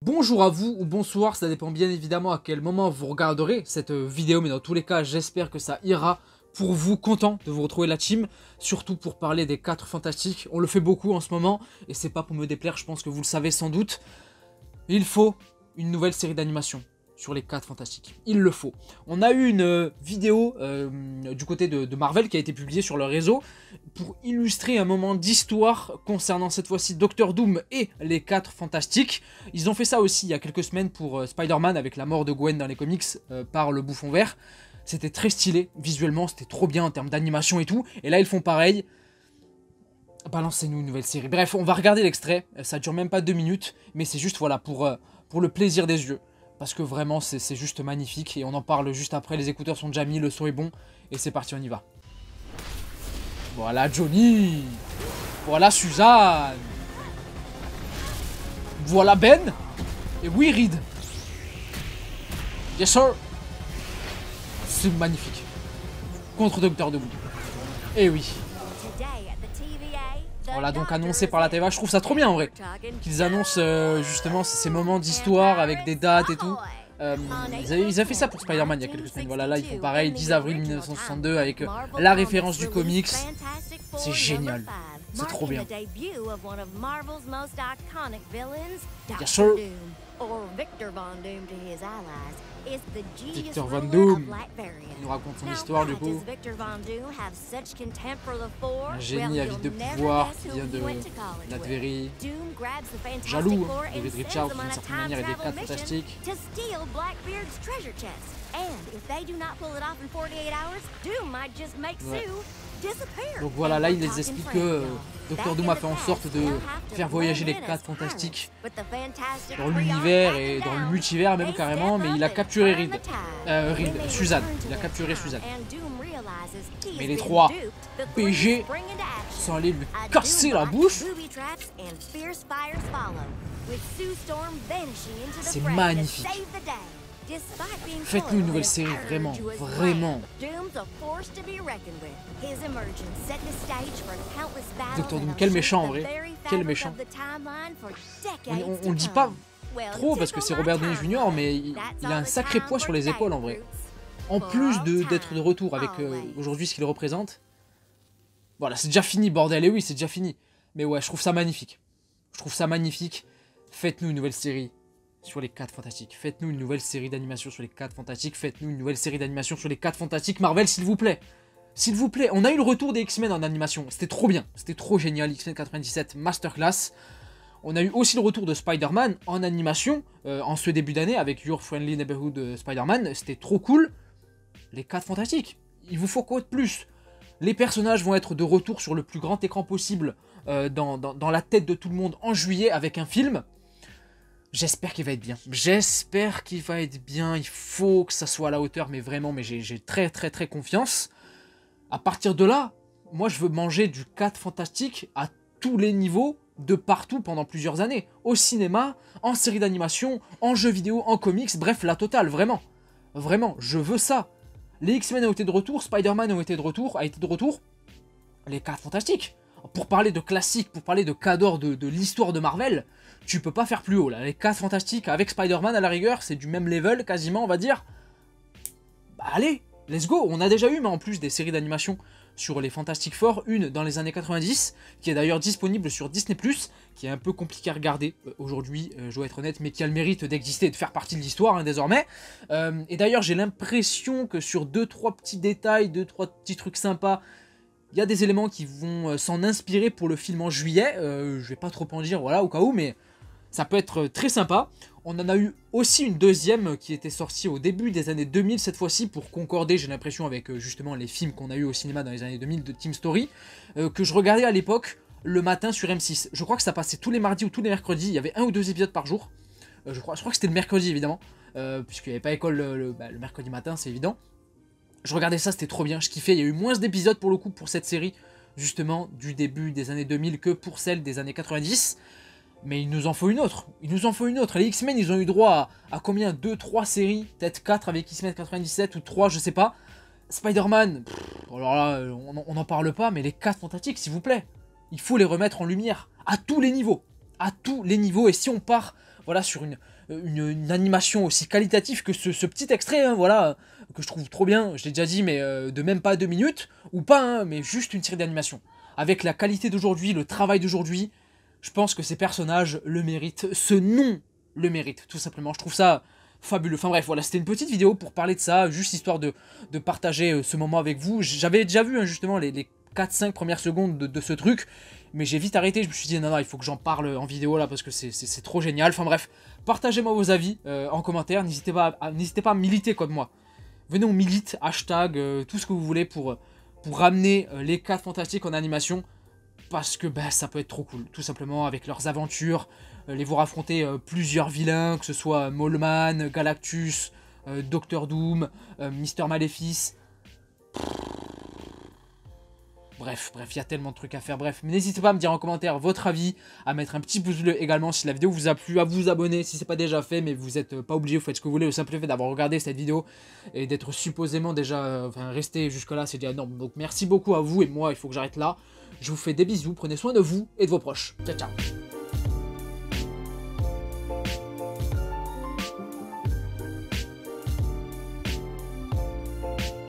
Bonjour à vous ou bonsoir, ça dépend bien évidemment à quel moment vous regarderez cette vidéo, mais dans tous les cas, j'espère que ça ira pour vous, content de vous retrouver la team, surtout pour parler des 4 fantastiques. On le fait beaucoup en ce moment, et c'est pas pour me déplaire, je pense que vous le savez sans doute. Il faut une nouvelle série d'animation sur les 4 fantastiques. Il le faut. On a eu une vidéo du côté de Marvel qui a été publiée sur leur réseau pour illustrer un moment d'histoire concernant cette fois-ci Doctor Doom et les 4 fantastiques. Ils ont fait ça aussi il y a quelques semaines pour Spider-Man avec la mort de Gwen dans les comics par le Bouffon Vert. C'était très stylé, visuellement c'était trop bien en termes d'animation et tout. Et là ils font pareil. Balancez-nous une nouvelle série. Bref, on va regarder l'extrait. Ça dure même pas 2 minutes, mais c'est juste voilà pour le plaisir des yeux. Parce que vraiment, c'est juste magnifique. Et on en parle juste après. Les écouteurs sont déjà mis, le son est bon. Et c'est parti, on y va. Voilà Johnny. Voilà Suzanne. Voilà Ben. Et oui, Reed. Yes, sir. C'est magnifique. Contre Doctor Doom. Et oui. Voilà, donc annoncé par la TVA, je trouve ça trop bien en vrai. Qu'ils annoncent justement ces moments d'histoire avec des dates et tout. Ils avaient fait ça pour Spider-Man il y a quelques semaines. Voilà, là ils font pareil, 10 avril 1962 avec la référence du comics. C'est génial. C'est trop bien. Bien sûr. Victor Von Doom, il nous raconte son histoire du coup. Un génie avide de pouvoir qui vient de Latverie. Jaloux de Reed Richards d'une certaine manière et des 4 fantastiques. Ouais. Donc voilà, là il les explique que Doctor Doom a fait en sorte de faire voyager les 4 fantastiques dans l'univers et dans le multivers même carrément, mais il a capturé Suzanne. Il a capturé Suzanne. Mais les 3 PG sont allés lui casser la bouche. C'est magnifique. Faites-nous une nouvelle série, vraiment, vraiment. Doctor Doom, quel méchant en vrai, quel méchant. On le dit pas trop parce que c'est Robert Downey Jr., mais il a un sacré poids sur les épaules en vrai. En plus d'être de retour avec aujourd'hui ce qu'il représente. Voilà, c'est déjà fini, bordel, et oui, c'est déjà fini. Mais ouais, je trouve ça magnifique. Je trouve ça magnifique. Faites-nous une nouvelle série sur les 4 fantastiques. Faites-nous une nouvelle série d'animation sur les 4 fantastiques. Faites-nous une nouvelle série d'animation sur les 4 fantastiques. Marvel, s'il vous plaît. S'il vous plaît. On a eu le retour des X-Men en animation. C'était trop bien. C'était trop génial. X-Men 97 Masterclass. On a eu aussi le retour de Spider-Man en animation en ce début d'année avec Your Friendly Neighborhood Spider-Man. C'était trop cool. Les 4 fantastiques. Il vous faut quoi de plus? Les personnages vont être de retour sur le plus grand écran possible dans la tête de tout le monde en juillet avec un film. J'espère qu'il va être bien. J'espère qu'il va être bien. Il faut que ça soit à la hauteur, mais vraiment, mais j'ai très très très confiance. À partir de là, moi je veux manger du 4 fantastique à tous les niveaux, de partout pendant plusieurs années. Au cinéma, en série d'animation, en jeux vidéo, en comics, bref, la totale, vraiment. Vraiment, je veux ça. Les X-Men ont été de retour, Spider-Man a été de retour. Les 4 fantastiques. Pour parler de classique, pour parler de cadre de l'histoire de Marvel, tu peux pas faire plus haut là. Les 4 fantastiques avec Spider-Man à la rigueur, c'est du même level quasiment, on va dire. Bah allez, let's go. On a déjà eu, mais en plus des séries d'animation sur les Fantastic Four, une dans les années 90, qui est d'ailleurs disponible sur Disney+, qui est un peu compliqué à regarder aujourd'hui, je dois être honnête, mais qui a le mérite d'exister et de faire partie de l'histoire désormais. Et d'ailleurs, j'ai l'impression que sur 2-3 petits détails, 2-3 petits trucs sympas, il y a des éléments qui vont s'en inspirer pour le film en juillet. Je vais pas trop en dire, voilà, au cas où, mais ça peut être très sympa. On en a eu aussi une deuxième qui était sortie au début des années 2000, cette fois-ci, pour concorder, j'ai l'impression, avec justement les films qu'on a eu au cinéma dans les années 2000 de Team Story, que je regardais à l'époque le matin sur M6. Je crois que ça passait tous les mardis ou tous les mercredis, il y avait 1 ou 2 épisodes par jour. Je crois que c'était le mercredi, évidemment, puisqu'il n'y avait pas école le mercredi matin, c'est évident. Je regardais ça, c'était trop bien, je kiffais. Il y a eu moins d'épisodes pour le coup pour cette série, justement, du début des années 2000 que pour celle des années 90. Mais il nous en faut une autre. Il nous en faut une autre. Les X-Men, ils ont eu droit à combien? 2-3 séries, peut-être 4 avec X-Men 97 ou 3, je sais pas. Spider-Man, alors là, on n'en parle pas, mais les 4 fantastiques, s'il vous plaît. Il faut les remettre en lumière, à tous les niveaux. À tous les niveaux, et si on part voilà, sur une animation aussi qualitative que ce petit extrait, hein, voilà, que je trouve trop bien, je l'ai déjà dit, mais de même pas 2 minutes, ou pas, hein, mais juste une série d'animation. Avec la qualité d'aujourd'hui, le travail d'aujourd'hui, je pense que ces personnages le méritent, ce nom le mérite, tout simplement. Je trouve ça fabuleux. Enfin bref, voilà, c'était une petite vidéo pour parler de ça, juste histoire de partager ce moment avec vous. J'avais déjà vu, hein, justement, les 4-5 premières secondes de ce truc, mais j'ai vite arrêté, je me suis dit non, il faut que j'en parle en vidéo là, parce que c'est trop génial. Enfin bref, partagez-moi vos avis en commentaire, n'hésitez pas à militer comme moi. Venez, on milite, hashtag, tout ce que vous voulez pour ramener les 4 fantastiques en animation, parce que bah, ça peut être trop cool, tout simplement, avec leurs aventures, les voir affronter plusieurs vilains, que ce soit Moleman, Galactus, Docteur Doom, Mister Maléfice. Bref, il y a tellement de trucs à faire, bref. Mais n'hésitez pas à me dire en commentaire votre avis, à mettre un petit pouce bleu également si la vidéo vous a plu, à vous abonner si c'est pas déjà fait, mais vous n'êtes pas obligé, vous faites ce que vous voulez, le simple fait d'avoir regardé cette vidéo et d'être supposément déjà, enfin resté jusque là, c'est déjà énorme. Donc merci beaucoup à vous, et moi il faut que j'arrête là. Je vous fais des bisous, prenez soin de vous et de vos proches. Ciao, ciao.